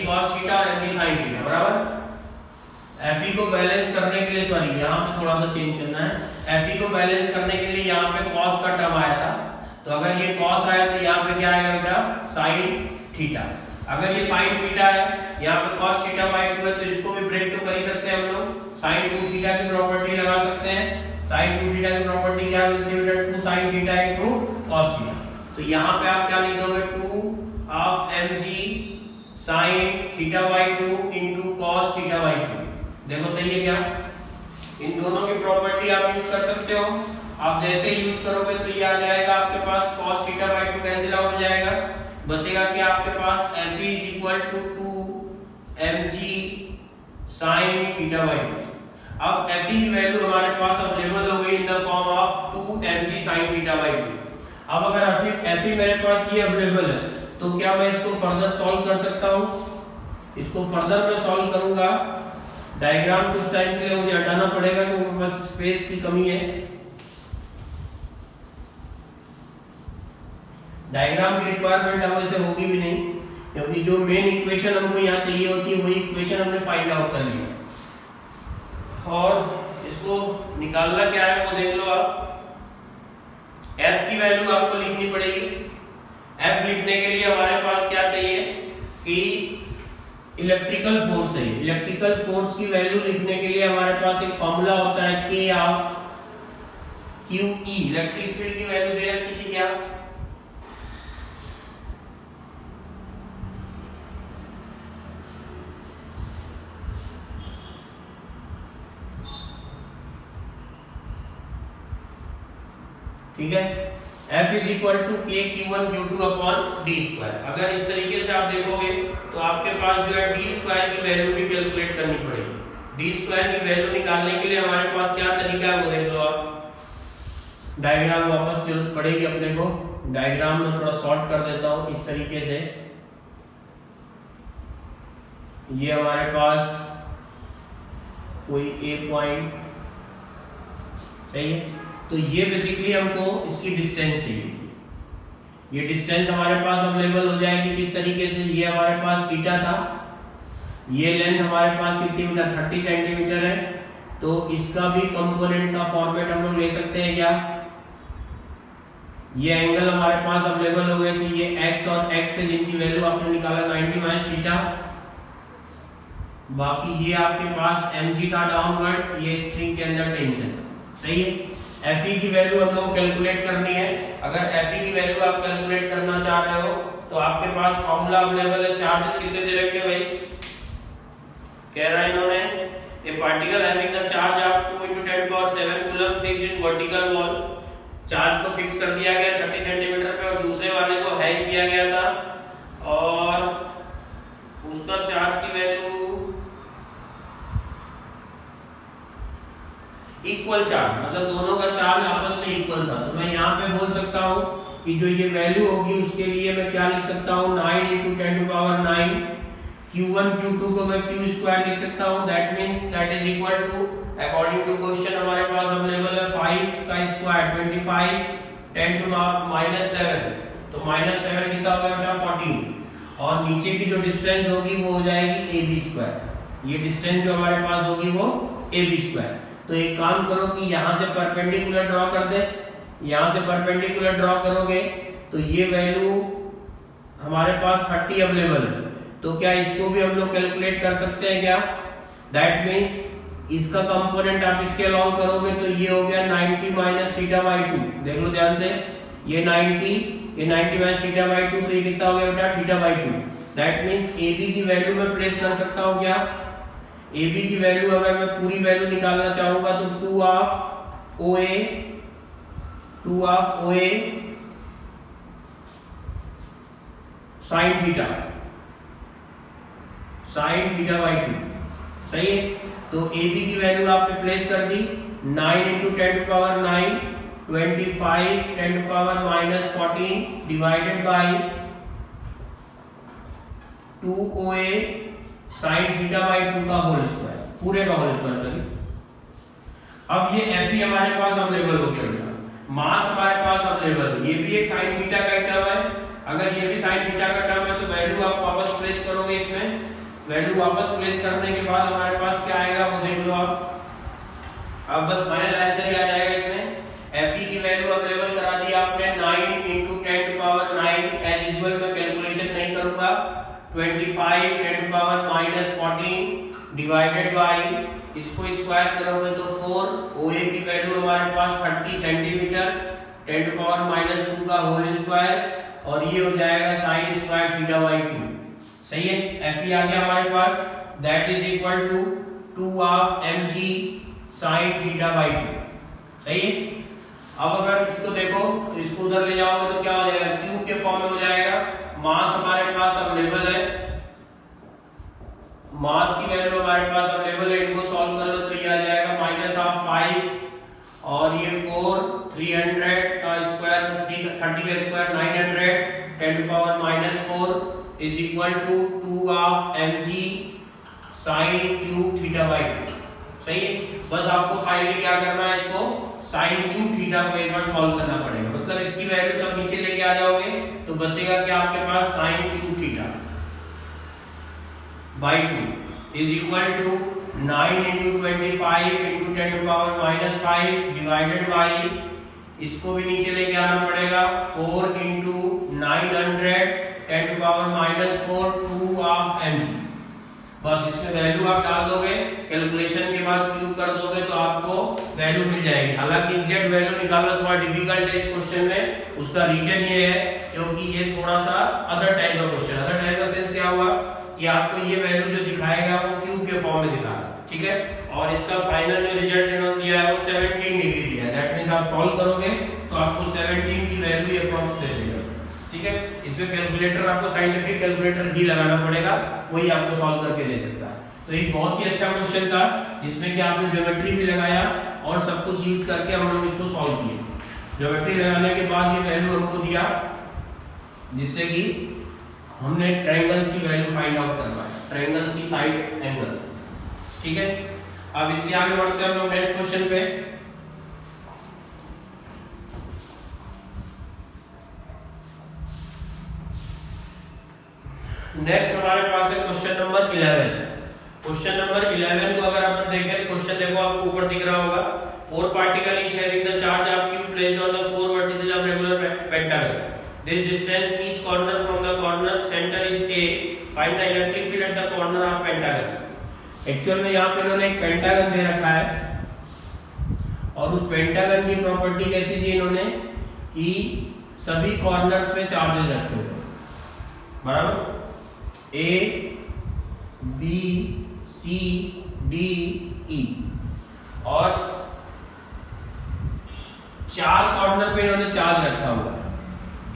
cos थीटा और mg sin थीटा बराबर, Fe को बैलेंस करने के लिए, सॉरी यहाँ पे थोड़ा सा चेंज करना है, Fe को बैलेंस करने के लिए यहाँ पे cos का टर्म आया था, तो अगर ये cos आया तो यहाँ पे क्या आएगा बेटा sin थीटा, अगर ये sin थीटा है यहाँ पे cos थीटा बाई 2 है तो इसको भी ब्रेक तो कर ही सकते हैं हम लोग, sin 2 थीटा की प्रॉपर्टी लगा सकते हैं, sin 2 थीटा की प्रॉपर्टी क्या मिलती है बेटा 2 sin theta into cos theta, तो यहाँ पे आप क्या लिख दोगे 2 half mg sin theta by 2 into cos theta by 2, देखो सही है क्या, इन दोनों की प्रॉपर्टी आप यूज कर सकते हो, आप जैसे यूज करोगे तो ये आ जाएगा आपके पास cos theta by 2 cancel out हो जाएगा, बचेगा कि आपके पास Fe is equal to 2 mg sin theta by 2, अब Fe की वैल्यू हमारे पास अवेलेबल हो गई in the form of 2 mg sin theta by 2, अब अगर Fe मेरे पास ये अवेलेबल है तो क्या मैं इसको फर्दर सॉल्व कर सकता हूँ, इसको फर्दर मैं सॉल्व करूंगा, डायग्राम कुछ टाइम के लिए मुझे हटाना पड़ेगा क्योंकि मेरे पास स्पेस की कमी है, डायग्राम की रिक्वायरमेंट अब ऐसे होगी भी नहीं क्योंकि जो मेन इक्वेशन हमको यहाँ चाहिए होती है वही इक्वेशन हमने फाइंड आउट कर लिया, और इसको निकालना क्या है वो देख लो आप, f की वैल्यू आपको लिखनी पड़ेगी, f लिखने के लिए हमारे पास क्या चाहिए कि इलेक्ट्रिकल फोर्स है, इलेक्ट्रिकल फोर्स की वैल्यू लिखने के लिए हमारे पास एक फॉर्मूला होता है K of QE, electric field की वैल्यू दे रखी थी क्या, ठीक है, F is equal to K Q1 Q2 upon D square, अगर इस तरीके से आप देखोगे तो आपके पास जो है D स्क्वायर की वैल्यू भी कैलकुलेट करनी पड़ेगी, D स्क्वायर की वैल्यू निकालने के लिए हमारे पास क्या तरीका है वो देख लो आप, डायग्राम वापस जरूरत पड़ेगी अपने को, डायग्राम में थोड़ा शॉर्ट कर देता हूँ इस तरीके से, ये हमारे पास कोई A पॉइंट सही है, तो ये बेसिकली हमको इसकी डिस्टेंस चाहिए, ये डिस्टेंस हमारे पास अवेलेबल हो जाएगी किस तरीके से, ये हमारे पास थीटा था, ये लेंथ हमारे पास कितनी बेटा 30 सेंटीमीटर है, तो इसका भी कंपोनेंट का फॉर्मेट हम लोग ले सकते हैं क्या, ये एंगल हमारे पास अवेलेबल हो गए, तो ये x और x से जिनकी वैल्यू आपने निकाला 90 माइनस थीटा, बाकी ये आपके पास mg था डाउनवर्ड, ये स्ट्रिंग के अंदर टेंशन, सही है, Fe की वैल्यू हम लोग कैलकुलेट करनी है, अगर Fe की वैल्यू आप कैलकुलेट करना चाह रहे हो तो आपके पास फॉर्मूला अवेलेबल है, चार्जेस कितने दे रखे भाई, कह रहा है इन्होंने ए particle having the charge of 2 × 10⁷ coulomb fixed in vertical wall, charge को फिक्स कर दिया गया 30 सेंटीमीटर पे और दूसरे वाले को हैंग किया गया था और उसका चार्ज की वैल्यू इक्वल चार्ज, मतलब दोनों का चार्ज आपस में इक्वल था, तो मैं यहाँ पे बोल सकता हूँ कि जो ये वैल्यू होगी उसके लिए मैं क्या लिख सकता हूँ 9 × 10⁹, Q1 Q2 को मैं Q स्क्वायर लिख सकता हूँ, that means that is equal to according to question हमारे पास अवेलेबल है 5 का स्क्वायर 25 10 टू -7, तो -7 कितना होगा बेटा 14, और नीचे की जो डिस्टेंस होगी वो हो जाएगी AB स्क्वायर, ये डिस्टेंस जो हमारे पास होगी वो AB स्क्वायर, तो एक काम करो कि यहाँ से परपेंडिकुलर ड्रॉ कर दे, यहाँ से परपेंडिकुलर ड्रॉ करोगे तो ये वैल्यू हमारे पास 30 अवेलेबल है, तो क्या इसको भी हम लोग कैलकुलेट कर सकते हैं क्या, दैट मींस इसका कंपोनेंट आप इसके अलॉन्ग करोगे तो ये हो गया 90 माइनस थीटा बाई 2, देख लो ध्यान से, ये 90 माइनस थीटा बाई 2, तो ये कितना हो गया बेटा theta by 2, that means AB की वैल्यू मैं प्लेस कर सकता हूँ क्या, AB की वैल्यू अगर मैं पूरी वैल्यू निकालना चाहूंगा तो 2 of OA sin theta by 2, सही है, तो AB की वैल्यू आपने प्लेस कर दी 9 × 10⁹ 25 10⁻⁻14 divided by 2OA sin theta by 2 का होल स्क्वायर, पूरे का होल स्क्वायर सॉरी, अब ये Fe हमारे पास अवेलेबल हो गया बेटा, मास हमारे पास अवेलेबल, ये भी एक sin थीटा का टर्म है। अगर ये भी sin थीटा का टर्म है तो वैल्यू आप वापस प्लेस करोगे इसमें, वैल्यू वापस प्लेस करने के बाद हमारे पास क्या आएगा वो देख लो आप। अब बस फाइनल आंसर ही आ जाएगा इसमें। Fe की वैल्यू अवेलेबल करा दी आपने 9 × 10⁹ एज यूजुअल मैं कैलकुलेशन नहीं करूंगा। 25 10⁻⁻14 डिवाइडेड बाय, इसको स्क्वायर करोगे तो 4। OA की वैल्यू हमारे पास 30 सेंटीमीटर 10⁻⁻2 का होल स्क्वायर, और ये हो जाएगा sin स्क्वायर θ/2। सही है, Fe आ गया हमारे पास, that is equal to 2 mg sin θ/2। सही है। अब अगर इसको देखो तो इसको उधर ले जाओगे तो क्या हो जाएगा, क्यूब के फॉर्म में हो जाएगा। मास हमारे पास अवेलेबल है, मास की वैल्यू हमारे पास अवेलेबल है, इनको सॉल्व कर लो तो ये आ जाएगा -5 और ये 4 300 का स्क्वायर 30 का square 900 10⁻⁻4 is equal to 2 mg sin³ θ/2। सही है। बस आपको फाइनली क्या करना है, इसको sin³ थीटा को एक बार सॉल्व करना पड़ेगा, मतलब इसकी वैल्यू सब नीचे लेके आ जाओगे तो बचेगा क्या आपके पास sin³ θ/2 is equal to 9 × 25 × 10⁻⁻5 divided by, इसको भी नीचे लेके आना पड़ेगा 4 × 900 10⁻⁻4 2 mg। बस इसमें वैल्यू आप डाल दोगे, कैलकुलेशन के बाद क्यूब कर दोगे तो आपको वैल्यू मिल जाएगी। हालांकि एग्जैक्ट वैल्यू निकालना थोड़ा डिफिकल्ट है इस क्वेश्चन में, उसका रीजन ये है क्योंकि ये थोड़ा सा अदर टाइप का क्वेश्चन। अदर टाइप का सेंस क्या हुआ कि आपको ये वैल्यू जो दिखाएगा वो क्यूब के फॉर्म में दिखा रहा है, ठीक है। और इसका फाइनल जो रिजल्ट इन्होंने दिया है वो 17 डिग्री दिया है, दैट मींस आप सॉल्व करोगे तो आपको 17 की वैल्यू अप्रॉक्स दे देगा, ठीक है। इसमें कैलकुलेटर आपको साइंटिफिक कैलकुलेटर ही लगाना पड़ेगा, वही आपको सॉल्व करके दे सकता है। तो एक बहुत ही अच्छा क्वेश्चन था जिसमें कि आपने ज्योमेट्री भी लगाया और सब कुछ यूज करके हम लोग इसको सॉल्व किए। ज्योमेट्री लगाने के बाद ये वैल्यू हमको दिया जिससे कि हमने ट्रायंगल्स की वैल्यू फाइंड आउट कर पाए, ट्रायंगल्स की साइड एंगल, ठीक है। अब इसलिए आगे बढ़ते हैं हम लोग नेक्स्ट क्वेश्चन पे। नेक्स्ट हमारे पास है क्वेश्चन नंबर 11। क्वेश्चन नंबर 11 को अगर अपन देखें, क्वेश्चन देखो आपको ऊपर दिख रहा होगा, 4 particle each having the charge of q placed on the 4 vertices of regular pentagon. This distance each corner from the corner center is a. Find the electric field at the corner of pentagon. Actual में यहाँ पे इन्होंने एक pentagon दे रखा है और उस pentagon की प्रॉपर्टी कैसी दी इन्होंने कि सभी कॉर्नर्स पे चार्जेस रखे हुए, बराबर, A B C D E, और 4 कॉर्नर पे इन्होंने चार्ज रखा हुआ है,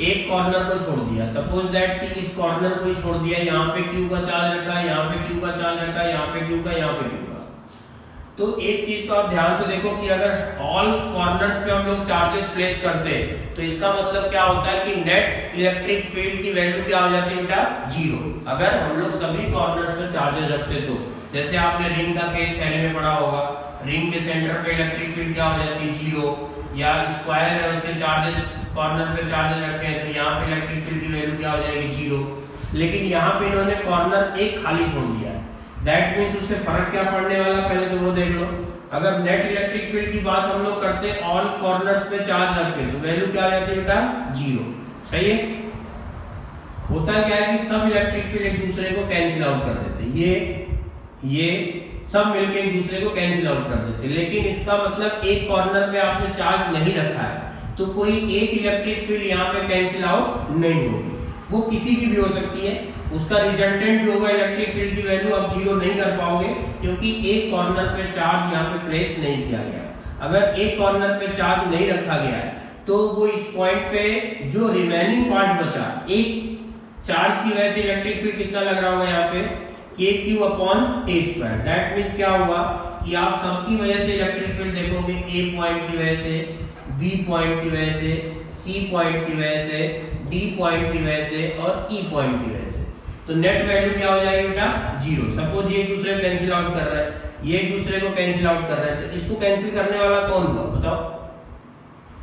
एक कॉर्नर को छोड़ दिया। सपोज दैट कि इस कॉर्नर को ही छोड़ दिया, यहाँ पे क्यू का चार्ज रखा है, यहाँ पे क्यू का चार्ज रखा है, यहाँ पे क्यू का, यहाँ पे क्यू का। तो एक चीज तो आप ध्यान से देखो कि अगर ऑल कॉर्नर्स पे हम लोग चार्जेस प्लेस करते हैं तो इसका मतलब क्या होता है कि नेट इलेक्ट्रिक फील्ड की वैल्यू क्या हो जाती है बेटा, 0। अगर हम लोग सभी कॉर्नर्स पे चार्जेस रखते तो, जैसे आपने रिंग का केस थ्योरी में पढ़ा होगा, रिंग के सेंटर पे इलेक्ट्रिक फील्ड क्या हो जाती है, 0, या स्क्वायर है उसके चार्जेस कॉर्नर पे चार्जेस रखे हैं तो यहाँ पे इलेक्ट्रिक फील्ड की वैल्यू क्या हो जाएगी, 0। लेकिन यहाँ पे इन्होंने कॉर्नर एक खाली छोड़ दिया है, दैट मींस उससे फर्क क्या पड़ने वाला, पहले तो वो देख लो। अगर नेट इलेक्ट्रिक फील्ड की बात हम लोग करते हैं ऑल कॉर्नर्स पे चार्ज रखते तो वैल्यू क्या आ जाती है बेटा, 0। सही है। होता क्या है कि सब इलेक्ट्रिक फील्ड एक दूसरे को कैंसिल आउट कर देते, ये सब मिलके एक दूसरे को कैंसिल आउट कर देते, लेकिन इसका मतलब एक कॉर्नर पे आपने चार्ज नहीं रखा है तो कोई एक इलेक्ट्रिक फील्ड यहाँ पे कैंसिल आउट नहीं होगी, वो किसी की भी हो सकती है। उसका रिजल्टेंट जो होगा इलेक्ट्रिक फील्ड की वैल्यू आप 0 नहीं कर पाओगे क्योंकि एक कॉर्नर पे चार्ज यहाँ पे प्लेस नहीं किया गया। अगर एक कॉर्नर पे चार्ज नहीं रखा गया है तो वो इस पॉइंट पे जो रिमेनिंग पार्ट बचा, एक चार्ज की वजह से इलेक्ट्रिक फील्ड कितना लग रहा होगा यहाँ पे, kq/a²। दैट मींस क्या हुआ कि आप सबकी वजह से इलेक्ट्रिक फील्ड देखोगे, a पॉइंट की वजह से, b पॉइंट की वजह से, c पॉइंट की वजह से, d पॉइंट की वजह से और e पॉइंट की वजह से। तो नेट वैल्यू क्या हो जाएगी बेटा, 0। सपोज ये एक दूसरे को कैंसिल आउट कर रहा है, ये एक दूसरे को कैंसिल आउट कर रहे हैं, तो इसको कैंसिल करने वाला कौन हुआ बताओ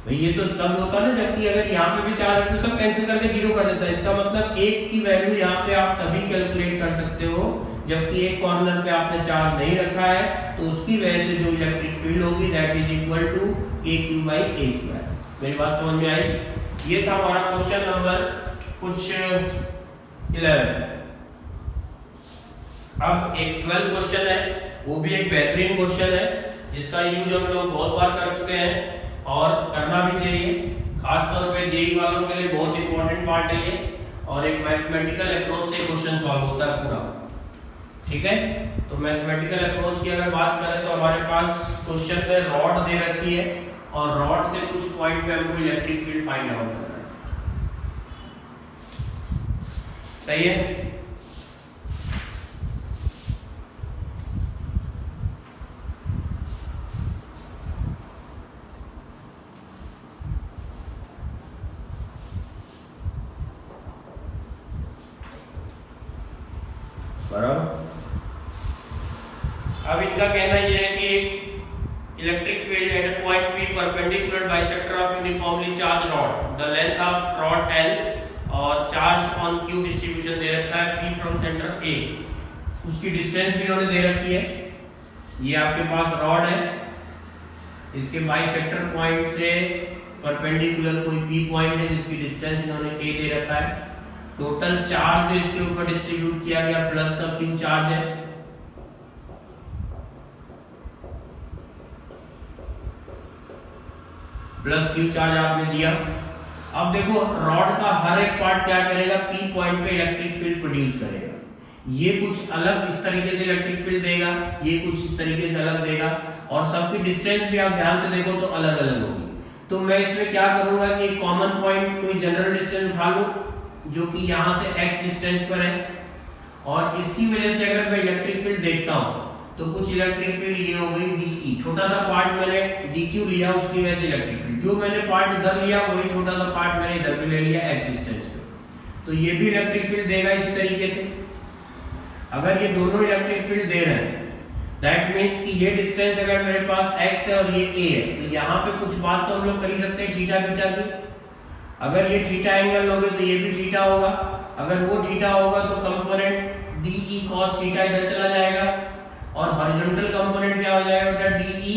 भाई? ये तो तब होता ना जबकि अगर यहाँ पे भी चार्ज है तो सब कैंसिल करके जीरो कर देता है। इसका मतलब एक की वैल्यू यहाँ पे आप तभी कैलकुलेट कर सकते हो जबकि एक कॉर्नर पे आपने चार्ज नहीं रखा है, तो उसकी वजह से जो इलेक्ट्रिक फील्ड होगी that is equal to AQ/A²। मेरी बात समझ में आई? ये था हमारा क्वेश्चन नंबर कुछ 11। अब एक 12 क्वेश्चन है, वो भी एक बेहतरीन क्वेश्चन है जिसका यूज हम लोग बहुत बार कर चुके हैं और करना भी चाहिए, खास तौर पे जेई वालों के लिए बहुत इंपॉर्टेंट पार्ट है ये, और एक मैथमेटिकल अप्रोच से क्वेश्चन सॉल्व होता है पूरा। ठीक है, तो मैथमेटिकल अप्रोच की अगर बात करें तो हमारे पास क्वेश्चन में रॉड दे रखी है और रॉड से कुछ पॉइंट पे हमको इलेक्ट्रिक फील्ड फाइंड आउट करना है। सही है? बराबर। अब इनका कहना यह है कि electric field at a point P perpendicular bisector of uniformly charge rod, the length of rod L और चार्ज ऑन Q डिस्ट्रीब्यूशन दे रखा है P फ्रॉम सेंटर A, उसकी डिस्टेंस भी इन्होंने दे रखी है। ये आपके पास रॉड है, इसके बाइसेक्टर पॉइंट से परपेंडिकुलर कोई P पॉइंट है जिसकी डिस्टेंस इन्होंने A दे रखा है। टोटल चार्ज जो इसके ऊपर डिस्ट्रीब्यूट किया गया प्लस का Q चार्ज है, प्लस Q चार्ज आपने दिया। अब देखो रॉड का हर एक पार्ट क्या करेगा, P पॉइंट पे इलेक्ट्रिक फील्ड प्रोड्यूस करेगा। ये कुछ अलग इस तरीके से इलेक्ट्रिक फील्ड देगा, ये कुछ इस तरीके से अलग देगा, और सबकी डिस्टेंस भी आप ध्यान से देखो तो अलग अलग होगी। तो मैं इसमें क्या करूंगा कि एक कॉमन पॉइंट कोई जनरल डिस्टेंस उठा लूं जो कि यहाँ से x डिस्टेंस पर है, और इसकी वजह से अगर मैं इलेक्ट्रिक फील्ड देखता हूँ तो कुछ इलेक्ट्रिक फील्ड ये हो गई DE, छोटा सा पार्ट मैंने DQ लिया, उसकी वजह से इलेक्ट्रिक फील्ड जो मैंने पार्ट इधर लिया वही छोटा सा पार्ट मैंने इधर भी ले लिया x डिस्टेंस पे, तो ये भी इलेक्ट्रिक फील्ड देगा इसी तरीके से। अगर ये दोनों इलेक्ट्रिक फील्ड दे रहे हैं दैट मींस कि ये डिस्टेंस अगर मेरे पास x है और ये a है, तो यहाँ पे कुछ बात तो हम लोग कर ही सकते हैं थीटा बीटा की। अगर ये थीटा एंगल लोगे तो ये भी थीटा होगा, अगर वो थीटा होगा तो कंपोनेंट DE cos थीटा इधर चला जाएगा, और हॉरिजॉन्टल कंपोनेंट क्या हो जाएगा बेटा DE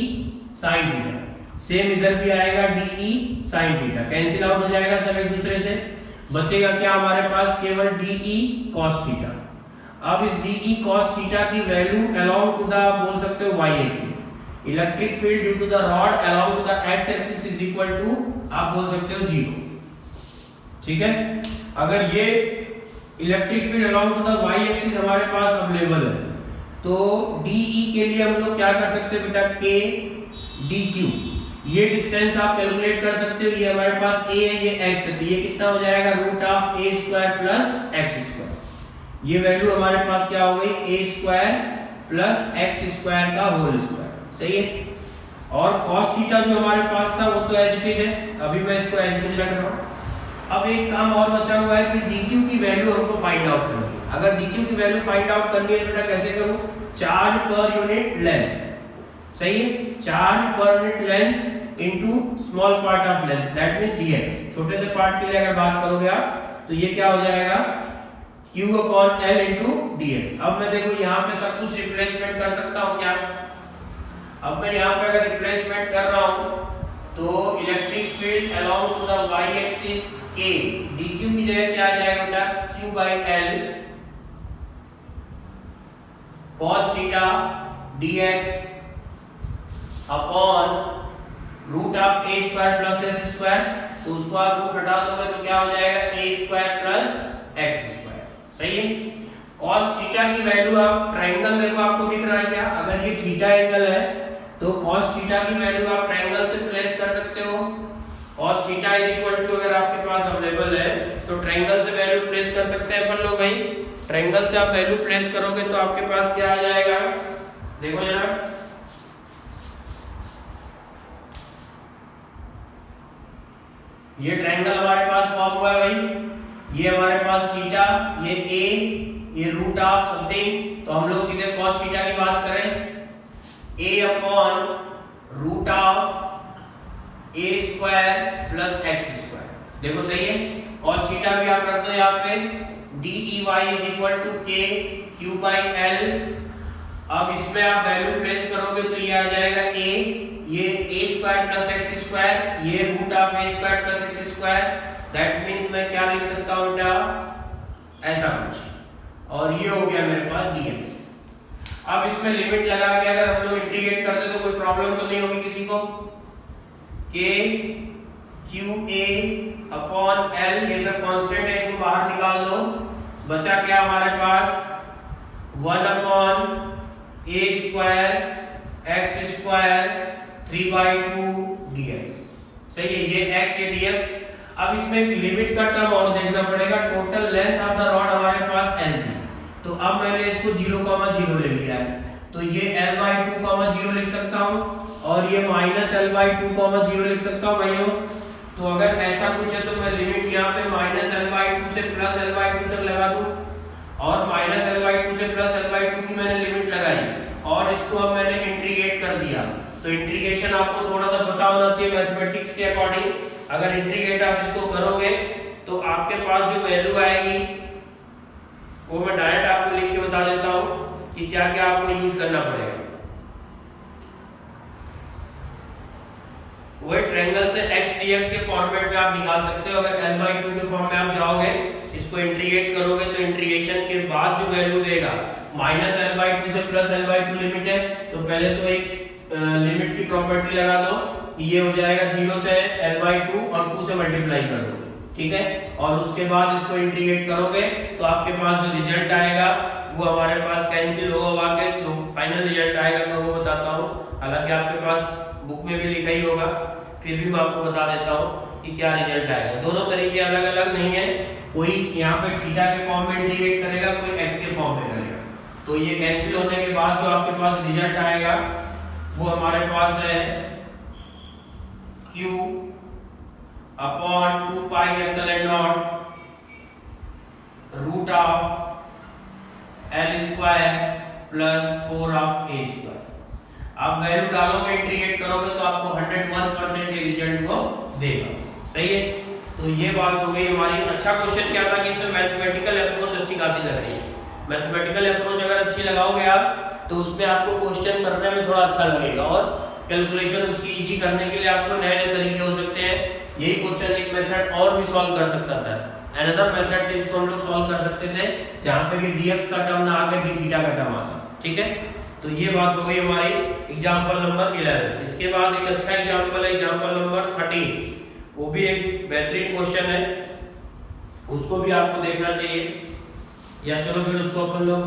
sin थीटा। सेम इधर भी आएगा DE sin theta, cancel out हो जाएगा सब एक दूसरे से, बचेगा क्या हमारे पास केवल DE cos थीटा। अब इस DE cos थीटा की वैल्यू अलोंग टू द आप बोल सकते हो y axis, electric field due to the rod along to the x axis is equal to आप बोल सकते हो 0। ठीक है, अगर ये electric field along to the y axis हमारे पास अवेलेबल है तो DE के लिए हम लोग क्या कर सकते हैं बेटा, K DQ, ये डिस्टेंस आप कैलकुलेट कर सकते हो। ये हमारे पास A है, ये x है, तो ये कितना हो जाएगा root of a square plus x square. ये वैल्यू हमारे पास क्या हो गई a square plus x square का होल स्क्वायर। सही है, और cos थीटा जो हमारे पास था वो तो एज इट इज है, अभी मैं इसको एज इट इज रख रहा हूँ। अब एक काम और बचा हुआ है कि DQ की वैल्यू हमको फाइंड आउट करनी है। अगर DQ की वैल्यू फाइंड आउट करनी है तो बेटा कैसे करूं, चार्ज पर यूनिट लेंथ। सही है, charge per unit length into small part of length that means dx। छोटे से पार्ट के लिए अगर बात करोगे आप तो ये क्या हो जाएगा Q/L इनटू dx। अब मैं देखो यहाँ पे सब कुछ रिप्लेसमेंट कर सकता हूँ क्या? अब मैं यहाँ पे अगर रिप्लेसमेंट कर रहा हूँ तो electric field along to the y axis K DQ की जगह क्या आ जाएगा बेटा, Q/L cos theta dx upon root of a square plus s square. तो उसको आप रूट हटा दोगे तो क्या हो जाएगा a square plus x square. सही है, cos थीटा की वैल्यू आप ट्रायंगल देखो आपको दिख रहा है क्या, अगर ये थीटा एंगल है तो cos थीटा की वैल्यू आप ट्रायंगल से प्लेस कर सकते हो। cos theta is equal to अगर आपके पास अवेलेबल है तो ट्रायंगल से वैल्यू प्लेस कर सकते हैं अपन लोग भाई। ट्रायंगल से आप वैल्यू प्लेस करोगे तो आपके पास क्या आ जाएगा, देखो जरा, ये ट्रायंगल हमारे पास फॉर्म हुआ है भाई। ये हमारे पास थीटा, ये a, ये रूट ऑफ समथिंग, तो हम लोग सीधे cos थीटा की बात करें a upon root of a square plus x square. देखो सही है, cos थीटा भी आप रख दो यहाँ पे, dy is equal to k q by l। अब इसमें आप वैल्यू प्लेस करोगे तो ये आ जाएगा a, ये a square plus x square, ये root of a square plus x square. That means मैं क्या लिख सकता हूँ बेटा, ऐसा कुछ, और ये हो गया मेरे पास dx। अब इसमें लिमिट लगा के अगर हम लोग इंटीग्रेट करते तो कोई प्रॉब्लम तो नहीं होगी किसी को। k q a upon l, ये सब कांस्टेंट है, इनको बाहर निकाल दो, बचा क्या हमारे पास 1 upon a square x square 3/2 dx। सही है, ये x ये dx। अब इसमें एक लिमिट का टर्म और देखना पड़ेगा, total length of the rod हमारे पास l थी, तो अब मैंने इसको 0,0 ले लिया है, तो ये l/2,0 लिख सकता हूँ, और ये माइनस l/2,0 लिख सकता हूँ भाइयों। तो अगर ऐसा कुछ है तो मैं लिमिट यहाँ पे माइनस l/2 से प्लस l/2 तक लगा दूँ, और माइनस l/2 से प्लस l/2 की मैंने लिमिट लगाई, और इसको अब मैंने इंटीग्रेट कर दिया। तो इंटीग्रेशन आपको थोड़ा सा पता होना चाहिए मैथमेटिक्स के अकॉर्डिंग। अगर इंटीग्रेट आप इसको करोगे तो आपके पास जो वैल्यू आएगी वो मैं डायरेक्ट आपको लिख के बता देता हूँ कि क्या क्या आपको यूज करना पड़ेगा। वही ट्रायंगल से x dx के फॉर्मेट में आप निकाल सकते हो। अगर l/2 के फॉर्म में आप जाओगे, इसको इंटीग्रेट करोगे तो इंटीग्रेशन के बाद जो वैल्यू देगा, माइनस l/2 से प्लस l/2 लिमिट है, तो पहले तो एक लिमिट की प्रॉपर्टी लगा दो, ये हो जाएगा 0 से l/2 और 2 से मल्टीप्लाई कर दो, ठीक है। और उसके बाद इसको इंटीग्रेट करोगे तो आपके पास जो रिजल्ट आएगा वो हमारे पास कैंसिल होगा के, जो फाइनल रिजल्ट आएगा मैं वो बताता हूँ। हालांकि आपके पास बुक में भी लिखा ही होगा, फिर भी मैं आपको बता देता हूँ कि क्या रिजल्ट आएगा। दोनों तरीके अलग अलग नहीं है, कोई यहाँ पे थीटा के फॉर्म में इंटीग्रेट करेगा, कोई एक्स के फॉर्म में करेगा। तो ये कैंसिल होने के बाद जो आपके पास रिजल्ट आएगा वो हमारे पास है q upon 2 pi epsilon naught root of l square plus 4 of a square. आप वैल्यू डालोगे, इंटीग्रेट करोगे तो आपको 101% ये रिजल्ट को देगा। सही है, तो ये बात हो गई हमारी। अच्छा क्वेश्चन क्या था कि इसमें मैथमेटिकल अप्रोच अच्छी खासी लग रही है। मैथमेटिकल अप्रोच अगर अच्छी लगाओगे आप तो उसमें आपको क्वेश्चन करने में थोड़ा अच्छा लगेगा, और कैलकुलेशन उसकी इजी करने के लिए आपको नए नए तरीके हो सकते हैं। यही क्वेश्चन एक मेथड और भी सॉल्व कर सकता था, अनदर मेथड से इसको हम लोग सॉल्व कर सकते थे, जहां पे कि dx का टर्म ना आकर d थीटा का टर्म आता। ठीक है, तो ये बात हो गई हमारी एग्जांपल नंबर 11। इसके बाद एक अच्छा एग्जांपल है एग्जांपल नंबर 13, वो भी एक बेहतरीन क्वेश्चन है, उसको भी आपको देखना चाहिए। या चलो फिर उसको अपन लोग